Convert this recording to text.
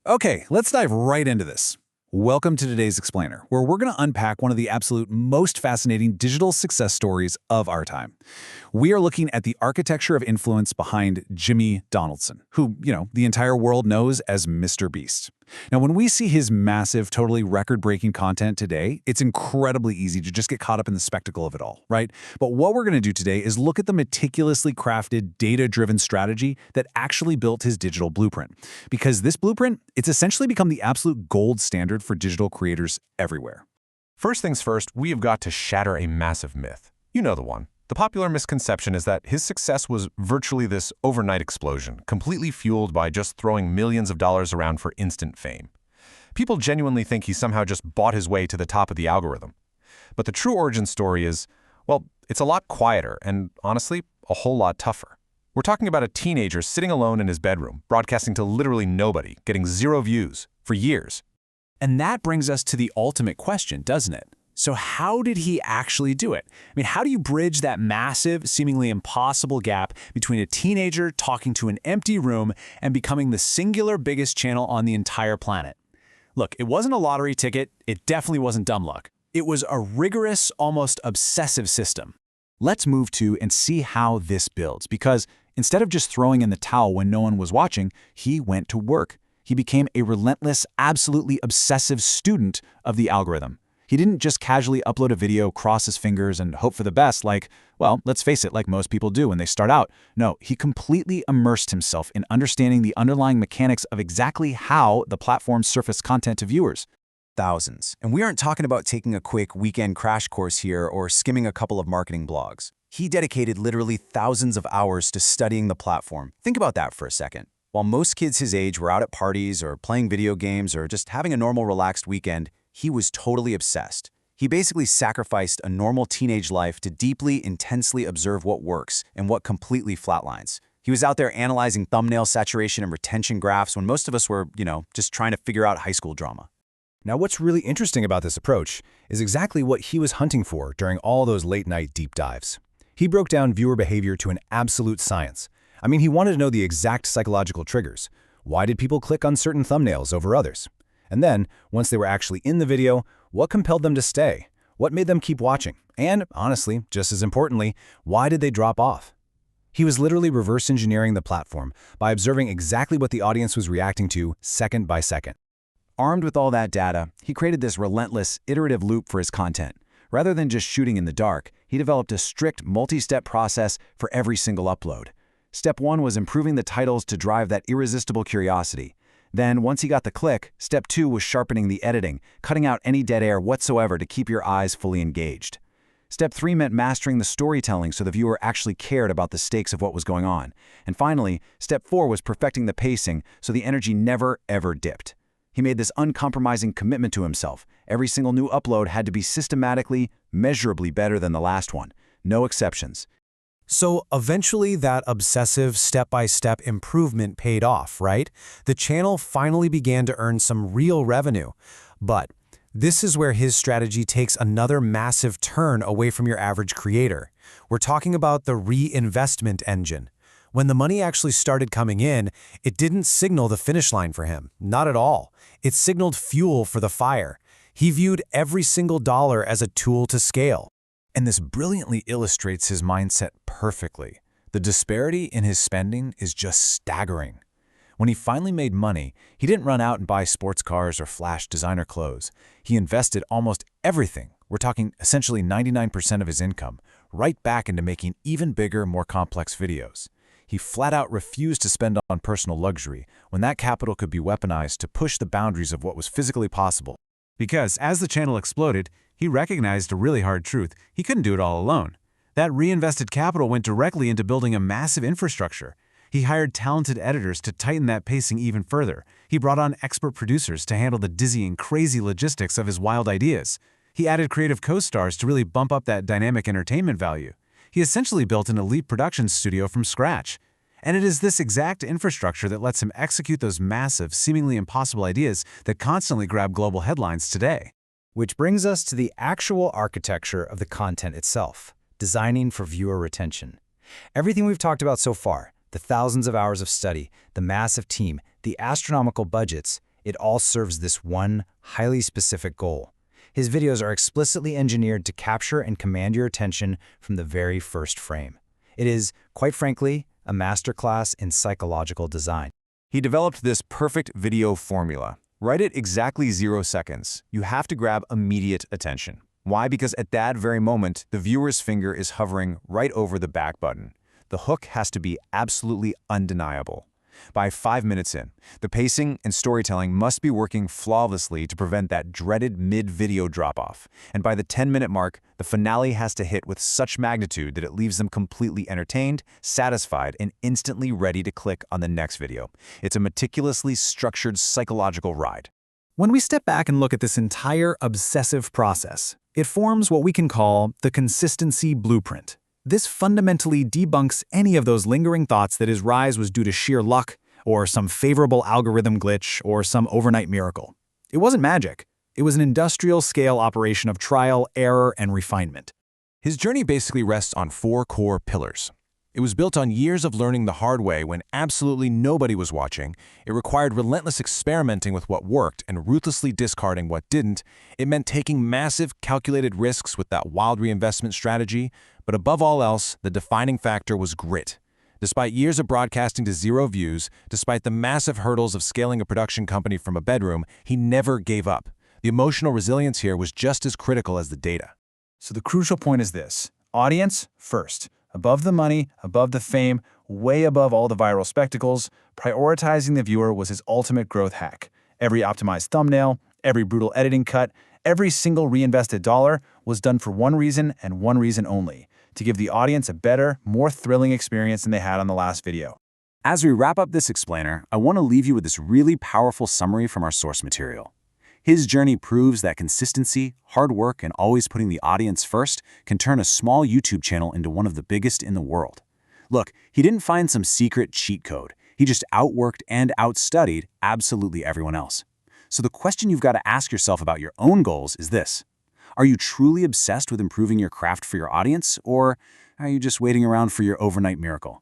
Okay, let's dive right into this. Welcome to today's Explainer, where we're going to unpack one of the absolute most fascinating digital success stories of our time. We are looking at the architecture of influence behind Jimmy Donaldson, who, the entire world knows as MrBeast. Now, when we see his massive, totally record-breaking content today, it's incredibly easy to just get caught up in the spectacle of it all, right? But what we're going to do today is look at the meticulously crafted, data-driven strategy that actually built his digital blueprint. Because this blueprint, it's essentially become the absolute gold standard for digital creators everywhere. First things first, we have got to shatter a massive myth. You know the one. The popular misconception is that his success was virtually this overnight explosion, completely fueled by just throwing millions of dollars around for instant fame. People genuinely think he somehow just bought his way to the top of the algorithm. But the true origin story is, well, it's a lot quieter and, honestly, a whole lot tougher. We're talking about a teenager sitting alone in his bedroom, broadcasting to literally nobody, getting 0 views for years. And that brings us to the ultimate question, doesn't it? So how did he actually do it? I mean, how do you bridge that massive, seemingly impossible gap between a teenager talking to an empty room and becoming the singular biggest channel on the entire planet? Look, it wasn't a lottery ticket. It definitely wasn't dumb luck. It was a rigorous, almost obsessive system. Let's move to and see how this builds, because instead of just throwing in the towel when no one was watching, he went to work. He became a relentless, absolutely obsessive student of the algorithm. He didn't just casually upload a video, cross his fingers, and hope for the best let's face it, like most people do when they start out. No, he completely immersed himself in understanding the underlying mechanics of exactly how the platform surfaced content to viewers. Thousands. And we aren't talking about taking a quick weekend crash course here or skimming a couple of marketing blogs. He dedicated literally thousands of hours to studying the platform. Think about that for a second. While most kids his age were out at parties or playing video games or just having a normal relaxed weekend, he was totally obsessed. He basically sacrificed a normal teenage life to deeply, intensely observe what works and what completely flatlines. He was out there analyzing thumbnail saturation and retention graphs when most of us were, just trying to figure out high school drama. Now, what's really interesting about this approach is exactly what he was hunting for during all those late-night deep dives. He broke down viewer behavior to an absolute science. I mean, he wanted to know the exact psychological triggers. Why did people click on certain thumbnails over others? And then, once they were actually in the video, what compelled them to stay? What made them keep watching? And, honestly, just as importantly, why did they drop off? He was literally reverse engineering the platform by observing exactly what the audience was reacting to second by second. Armed with all that data, he created this relentless, iterative loop for his content. Rather than just shooting in the dark, he developed a strict multi-step process for every single upload. Step 1 was improving the titles to drive that irresistible curiosity. Then, once he got the click, step 2 was sharpening the editing, cutting out any dead air whatsoever to keep your eyes fully engaged. Step 3 meant mastering the storytelling so the viewer actually cared about the stakes of what was going on. And finally, step 4 was perfecting the pacing so the energy never, ever dipped. He made this uncompromising commitment to himself. Every single new upload had to be systematically, measurably better than the last one. No exceptions. So eventually that obsessive step-by-step improvement paid off, right? The channel finally began to earn some real revenue. But this is where his strategy takes another massive turn away from your average creator. We're talking about the reinvestment engine. When the money actually started coming in, it didn't signal the finish line for him. Not at all. It signaled fuel for the fire. He viewed every single dollar as a tool to scale. And this brilliantly illustrates his mindset perfectly. The disparity in his spending is just staggering. When he finally made money, he didn't run out and buy sports cars or flash designer clothes. He invested almost everything, we're talking essentially 99% of his income, right back into making even bigger, more complex videos. He flat out refused to spend on personal luxury when that capital could be weaponized to push the boundaries of what was physically possible. Because as the channel exploded, he recognized a really hard truth. He couldn't do it all alone. That reinvested capital went directly into building a massive infrastructure. He hired talented editors to tighten that pacing even further. He brought on expert producers to handle the dizzying, crazy logistics of his wild ideas. He added creative co-stars to really bump up that dynamic entertainment value. He essentially built an elite production studio from scratch. And it is this exact infrastructure that lets him execute those massive, seemingly impossible ideas that constantly grab global headlines today. Which brings us to the actual architecture of the content itself, designing for viewer retention. Everything we've talked about so far, the thousands of hours of study, the massive team, the astronomical budgets, It all serves this one highly specific goal. His videos are explicitly engineered to capture and command your attention from the very first frame. It is, quite frankly, a masterclass in psychological design. He developed this perfect video formula. Right at exactly 0 seconds, you have to grab immediate attention. Why? Because at that very moment, the viewer's finger is hovering right over the back button. The hook has to be absolutely undeniable. By 5 minutes in, the pacing and storytelling must be working flawlessly to prevent that dreaded mid-video drop-off. And by the 10-minute mark, the finale has to hit with such magnitude that it leaves them completely entertained, satisfied, and instantly ready to click on the next video. It's a meticulously structured psychological ride. When we step back and look at this entire obsessive process, it forms what we can call the consistency blueprint. This fundamentally debunks any of those lingering thoughts that his rise was due to sheer luck, or some favorable algorithm glitch, or some overnight miracle. It wasn't magic. It was an industrial-scale operation of trial, error, and refinement. His journey basically rests on 4 core pillars. It was built on years of learning the hard way when absolutely nobody was watching. It required relentless experimenting with what worked and ruthlessly discarding what didn't. It meant taking massive, calculated risks with that wild reinvestment strategy. But above all else, the defining factor was grit. Despite years of broadcasting to 0 views, despite the massive hurdles of scaling a production company from a bedroom, he never gave up. The emotional resilience here was just as critical as the data. So the crucial point is this: audience first. Above the money, above the fame, way above all the viral spectacles, prioritizing the viewer was his ultimate growth hack. Every optimized thumbnail, every brutal editing cut, every single reinvested dollar was done for one reason and one reason only: to give the audience a better, more thrilling experience than they had on the last video. As we wrap up this explainer, I want to leave you with this really powerful summary from our source material. His journey proves that consistency, hard work, and always putting the audience first can turn a small YouTube channel into one of the biggest in the world. Look, he didn't find some secret cheat code. He just outworked and outstudied absolutely everyone else. So the question you've got to ask yourself about your own goals is this: are you truly obsessed with improving your craft for your audience, or are you just waiting around for your overnight miracle?